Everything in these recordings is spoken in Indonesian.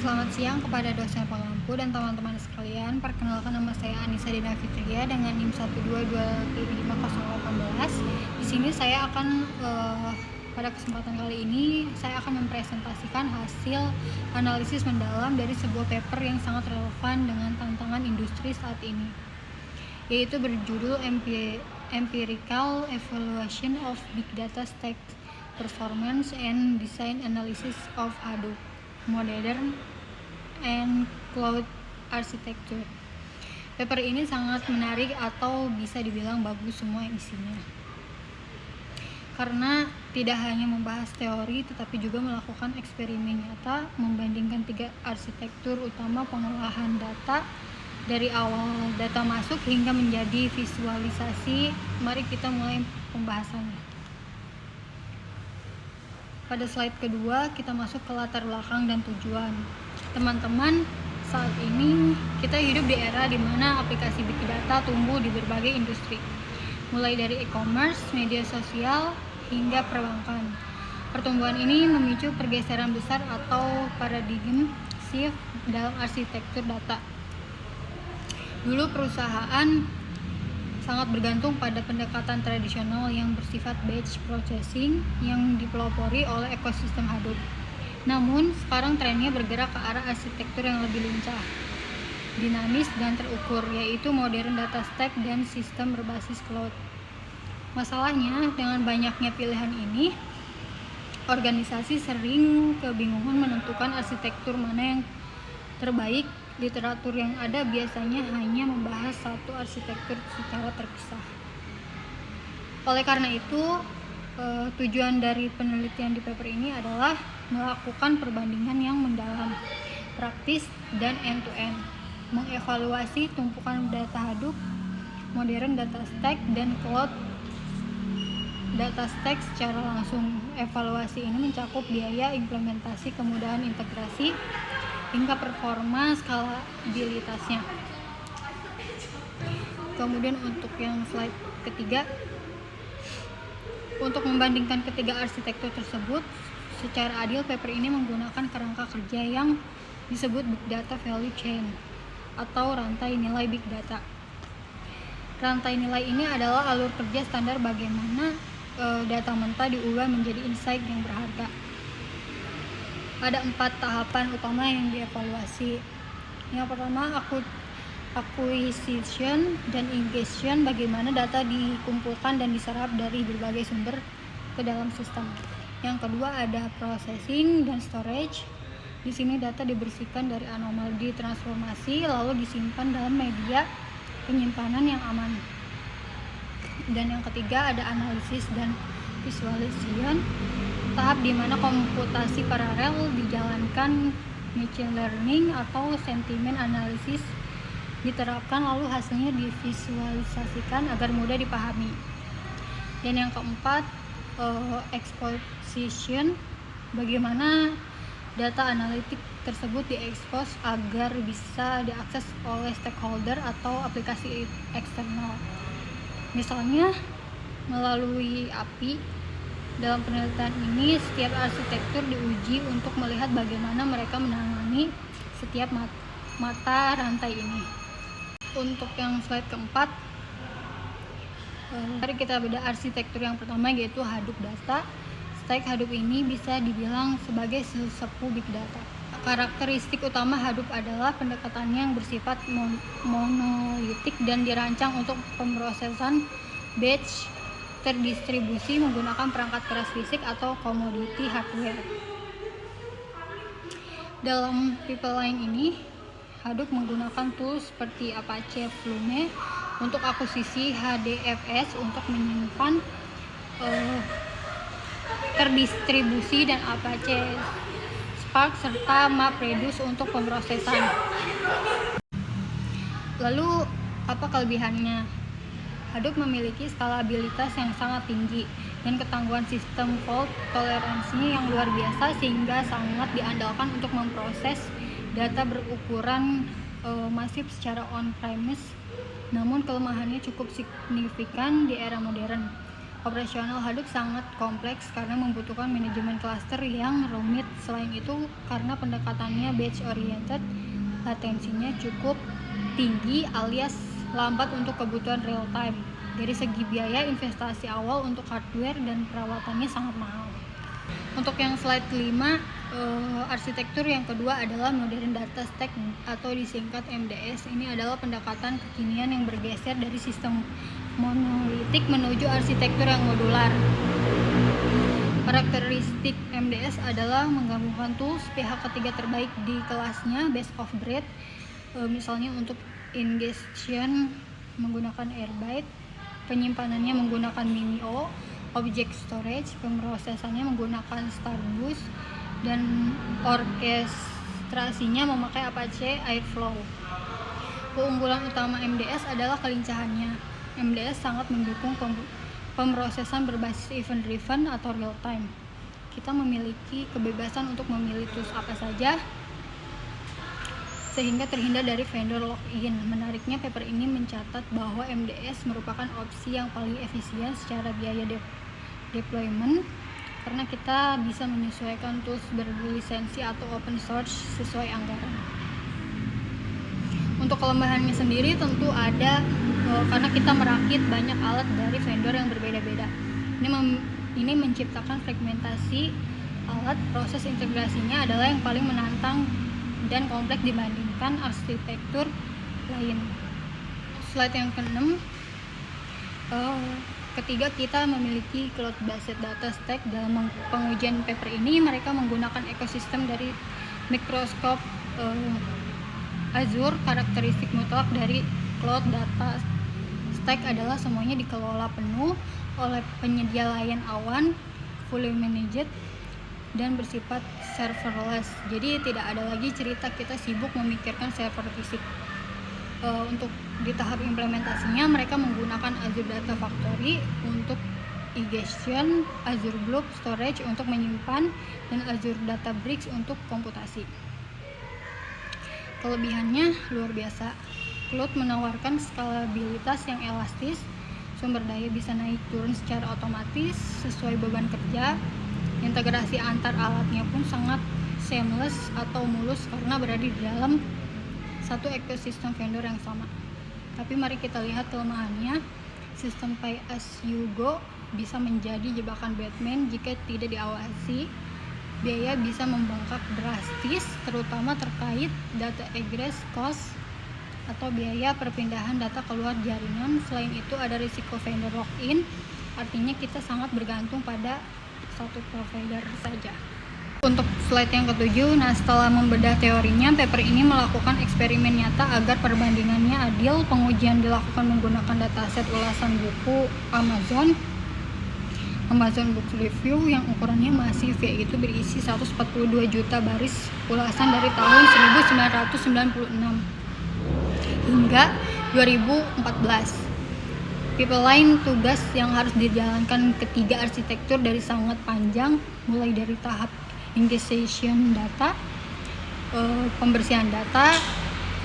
Selamat siang kepada dosen pengampu dan teman-teman sekalian. Perkenalkan, nama saya Anissa Dina Fitria dengan NIM 1225018. Di sini saya akan pada kesempatan kali ini saya akan mempresentasikan hasil analisis mendalam dari sebuah paper yang sangat relevan dengan tantangan industri saat ini, yaitu berjudul Empirical Evaluation of Big Data Stack Performance and Design Analysis of Hadoop Modern and Cloud Architecture. Paper ini sangat menarik atau bisa dibilang bagus semua isinya, karena tidak hanya membahas teori tetapi juga melakukan eksperimen nyata membandingkan 3 arsitektur utama pengolahan data dari awal data masuk hingga menjadi visualisasi. Mari kita mulai pembahasannya. Pada slide kedua kita masuk ke latar belakang dan tujuan. Teman-teman, saat ini kita hidup di era di mana aplikasi big data tumbuh di berbagai industri, mulai dari e-commerce, media sosial, hingga perbankan. Pertumbuhan ini memicu pergeseran besar atau paradigm shift dalam arsitektur data. Dulu perusahaan sangat bergantung pada pendekatan tradisional yang bersifat batch processing yang dipelopori oleh ekosistem Hadoop. Namun, sekarang trennya bergerak ke arah arsitektur yang lebih lincah, dinamis, dan terukur, yaitu modern data stack dan sistem berbasis cloud. Masalahnya, dengan banyaknya pilihan ini, organisasi sering kebingungan menentukan arsitektur mana yang terbaik. Literatur yang ada biasanya hanya membahas satu arsitektur secara terpisah. Oleh karena itu, tujuan dari penelitian di paper ini adalah melakukan perbandingan yang mendalam, praktis, dan end-to-end, mengevaluasi tumpukan data Hadoop, modern data stack, dan cloud data stack secara langsung. Evaluasi ini mencakup biaya implementasi, kemudahan integrasi, hingga performa skalabilitasnya. Kemudian untuk yang slide ketiga, untuk membandingkan ketiga arsitektur tersebut secara adil, paper ini menggunakan kerangka kerja yang disebut Big Data Value Chain atau rantai nilai Big Data. Rantai nilai ini adalah alur kerja standar bagaimana data mentah diubah menjadi insight yang berharga. Ada 4 tahapan utama yang dievaluasi. Yang pertama, acquisition dan ingestion, bagaimana data dikumpulkan dan diserap dari berbagai sumber ke dalam sistem. Yang kedua ada processing dan storage. Di sini data dibersihkan dari anomali, ditransformasi, lalu disimpan dalam media penyimpanan yang aman. Dan yang ketiga ada analisis dan visualization, tahap di mana komputasi paralel dijalankan, machine learning atau sentiment analysis diterapkan, lalu hasilnya divisualisasikan agar mudah dipahami. Dan yang keempat, exposition, bagaimana data analitik tersebut diekspos agar bisa diakses oleh stakeholder atau aplikasi eksternal, misalnya melalui API. Dalam penelitian ini, setiap arsitektur diuji untuk melihat bagaimana mereka menangani setiap mata rantai ini. Untuk yang slide keempat, mari kita bedah arsitektur yang pertama, yaitu Hadoop Data Stack. Hadoop ini bisa dibilang sebagai sesepuh Big Data. Karakteristik utama Hadoop adalah pendekatannya yang bersifat monolitik dan dirancang untuk pemrosesan batch terdistribusi menggunakan perangkat keras fisik atau commodity hardware. Dalam pipeline ini, Hadoop menggunakan tools seperti Apache Flume untuk akuisisi, HDFS untuk menyimpan terdistribusi, dan Apache Spark serta MapReduce untuk pemrosesan. Lalu apa kelebihannya? Hadoop memiliki skalabilitas yang sangat tinggi dan ketangguhan sistem fault toleransinya yang luar biasa, sehingga sangat diandalkan untuk memproses data berukuran masif secara on-premise. Namun kelemahannya cukup signifikan di era modern. Operasional Hadoop sangat kompleks karena membutuhkan manajemen cluster yang rumit. Selain itu, karena pendekatannya batch oriented, latensinya cukup tinggi alias lambat untuk kebutuhan real time. Dari segi biaya, investasi awal untuk hardware dan perawatannya sangat mahal. Untuk yang slide 5, arsitektur yang kedua adalah Modern Data Stack atau disingkat MDS. Ini adalah pendekatan kekinian yang bergeser dari sistem monolitik menuju arsitektur yang modular. Karakteristik MDS adalah menggabungkan tools pihak ketiga terbaik di kelasnya, best of breed, misalnya untuk ingestion menggunakan Airbyte, penyimpanannya menggunakan Mimio, object storage, pemrosesannya menggunakan Starbus, dan orkestrasinya memakai Apache Airflow. Keunggulan utama MDS adalah kelincahannya. MDS sangat mendukung pemrosesan berbasis event driven atau real time. Kita memiliki kebebasan untuk memilih tools apa saja sehingga terhindar dari vendor lock-in. Menariknya, paper ini mencatat bahwa MDS merupakan opsi yang paling efisien secara biaya deployment karena kita bisa menyesuaikan tools berlisensi atau open source sesuai anggaran. Untuk kelemahannya sendiri tentu ada karena kita merakit banyak alat dari vendor yang berbeda-beda. Ini menciptakan fragmentasi alat. Proses integrasinya adalah yang paling menantang dan kompleks dibandingkan arsitektur lain. Slide yang ke-6, ketiga, kita memiliki cloud-based data stack. Dalam pengujian paper ini, mereka menggunakan ekosistem dari Microsoft Azure. Karakteristik mutlak dari cloud data stack adalah semuanya dikelola penuh oleh penyedia layan awan, fully managed, dan bersifat serverless. Jadi tidak ada lagi cerita kita sibuk memikirkan server fisik. Untuk di tahap implementasinya, mereka menggunakan Azure Data Factory untuk ingestion, Azure Blob Storage untuk menyimpan, dan Azure Databricks untuk komputasi. Kelebihannya luar biasa. Cloud menawarkan skalabilitas yang elastis, sumber daya bisa naik turun secara otomatis sesuai beban kerja, integrasi antar alatnya pun sangat seamless atau mulus karena berada di dalam satu ekosistem vendor yang sama. Tapi mari kita lihat kelemahannya. Sistem pay as you go bisa menjadi jebakan Batman jika tidak diawasi. Biaya bisa membengkak drastis, terutama terkait data egress cost atau biaya perpindahan data keluar jaringan. Selain itu ada risiko vendor lock-in, artinya kita sangat bergantung pada satu provider saja. Untuk slide yang ke-7, setelah membedah teorinya, paper ini melakukan eksperimen nyata agar perbandingannya adil. Pengujian dilakukan menggunakan dataset ulasan buku Amazon Book Review yang ukurannya masif, yaitu berisi 142 juta baris ulasan dari tahun 1996 hingga 2014. Pipeline tugas yang harus dijalankan ketiga arsitektur dari sangat panjang, mulai dari tahap ingestion data, pembersihan data,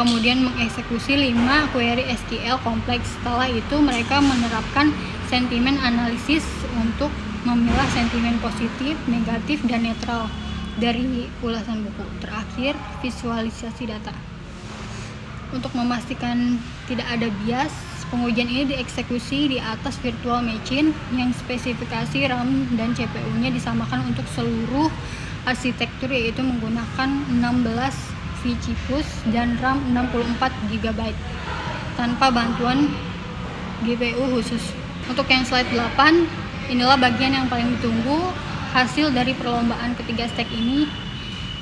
kemudian mengeksekusi 5 query SQL kompleks. Setelah itu mereka menerapkan sentimen analisis untuk memilah sentimen positif, negatif, dan netral dari ulasan buku. Terakhir, visualisasi data. Untuk memastikan tidak ada bias, pengujian ini dieksekusi di atas virtual machine yang spesifikasi RAM dan CPU-nya disamakan untuk seluruh arsitektur, yaitu menggunakan 16 vCPUs dan RAM 64 GB tanpa bantuan GPU khusus. Untuk yang slide 8, inilah bagian yang paling ditunggu, hasil dari perlombaan ketiga stack ini.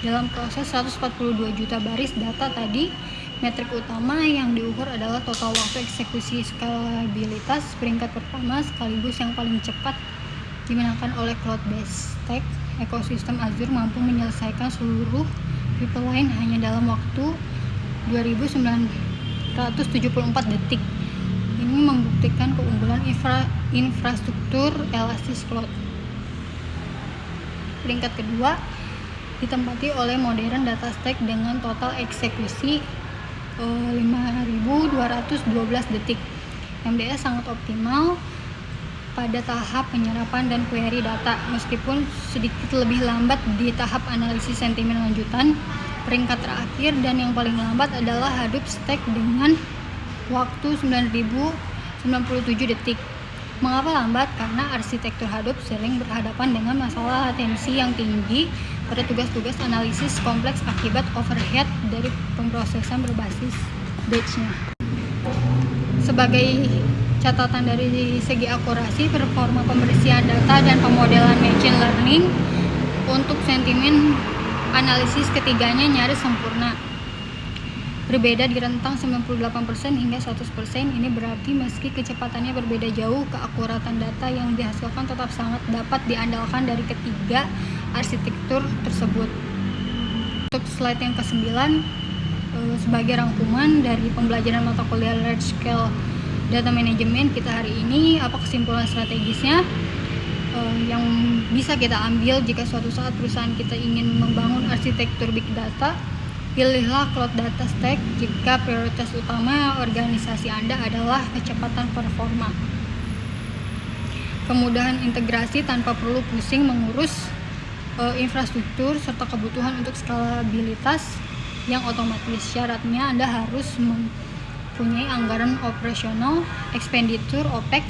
Dalam proses 142 juta baris data tadi, metrik utama yang diukur adalah total waktu eksekusi skalabilitas. Peringkat pertama sekaligus yang paling cepat dimenangkan oleh cloud-based stack. Ekosistem Azure mampu menyelesaikan seluruh pipeline hanya dalam waktu 2974 detik. Ini membuktikan keunggulan infrastruktur elastis cloud. Peringkat kedua ditempati oleh Modern Data Stack dengan total eksekusi 5.212 detik. MDS sangat optimal pada tahap penyerapan dan query data. Meskipun sedikit lebih lambat di tahap analisis sentimen lanjutan, peringkat terakhir dan yang paling lambat adalah Hadoop Stack dengan waktu 9097 detik. Mengapa lambat? Karena arsitektur Hadoop sering berhadapan dengan masalah latensi yang tinggi pada tugas-tugas analisis kompleks akibat overhead dari pemrosesan berbasis batch-nya. Sebagai catatan dari segi akurasi, performa pembersihan data dan pemodelan machine learning untuk sentimen analisis ketiganya nyaris sempurna. Berbeda di rentang 98% hingga 100%. Ini berarti meski kecepatannya berbeda jauh, keakuratan data yang dihasilkan tetap sangat dapat diandalkan dari ketiga arsitektur tersebut. Untuk slide yang ke-9, sebagai rangkuman dari pembelajaran mata kuliah Large Scale Data Management kita hari ini, apa kesimpulan strategisnya yang bisa kita ambil jika suatu saat perusahaan kita ingin membangun arsitektur big data? Pilihlah Cloud Data Stack jika prioritas utama organisasi Anda adalah kecepatan performa, kemudahan integrasi tanpa perlu pusing mengurus infrastruktur, serta kebutuhan untuk skalabilitas yang otomatis. Syaratnya Anda harus mempunyai anggaran operasional expenditure OPEX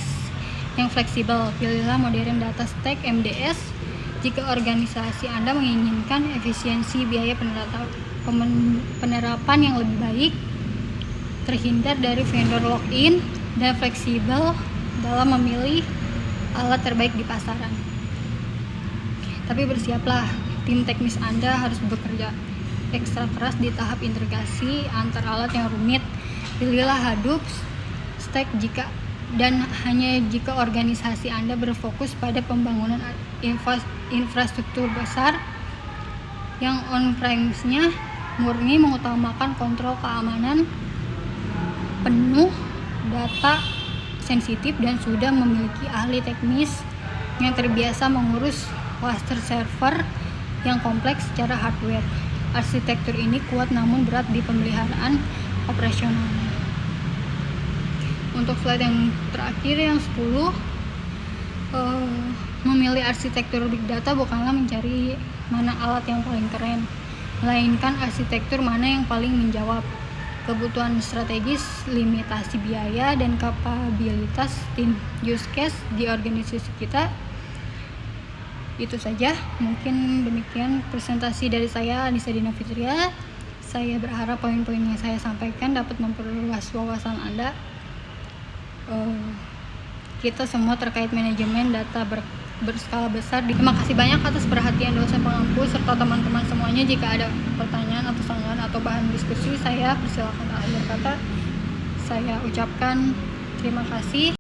yang fleksibel. Pilihlah Modern Data Stack MDS jika organisasi Anda menginginkan efisiensi biaya penerapan yang lebih baik, terhindar dari vendor lock-in, dan fleksibel dalam memilih alat terbaik di pasaran. Tapi bersiaplah, tim teknis Anda harus bekerja ekstra keras di tahap integrasi antar alat yang rumit. Pilihlah Hadoop Stack dan hanya jika organisasi Anda berfokus pada pembangunan infrastruktur besar yang on-premise-nya murni mengutamakan kontrol keamanan penuh, data sensitif, dan sudah memiliki ahli teknis yang terbiasa mengurus cluster server yang kompleks secara hardware. Arsitektur ini kuat namun berat di pemeliharaan operasionalnya. Untuk slide yang terakhir, yang 10, memilih arsitektur big data bukanlah mencari mana alat yang paling keren, melainkan arsitektur mana yang paling menjawab kebutuhan strategis, limitasi biaya, dan kapabilitas tim use case di organisasi kita. Itu saja, mungkin demikian presentasi dari saya, Anissa Dina Fitria. Saya berharap poin-poin yang saya sampaikan dapat memperluas wawasan Anda. Kita semua terkait manajemen data berskala besar. Terima kasih banyak atas perhatian dosen pengampu serta teman-teman semuanya. Jika ada pertanyaan atau sanggahan atau bahan diskusi, saya persilakan akhir kata. Saya ucapkan terima kasih.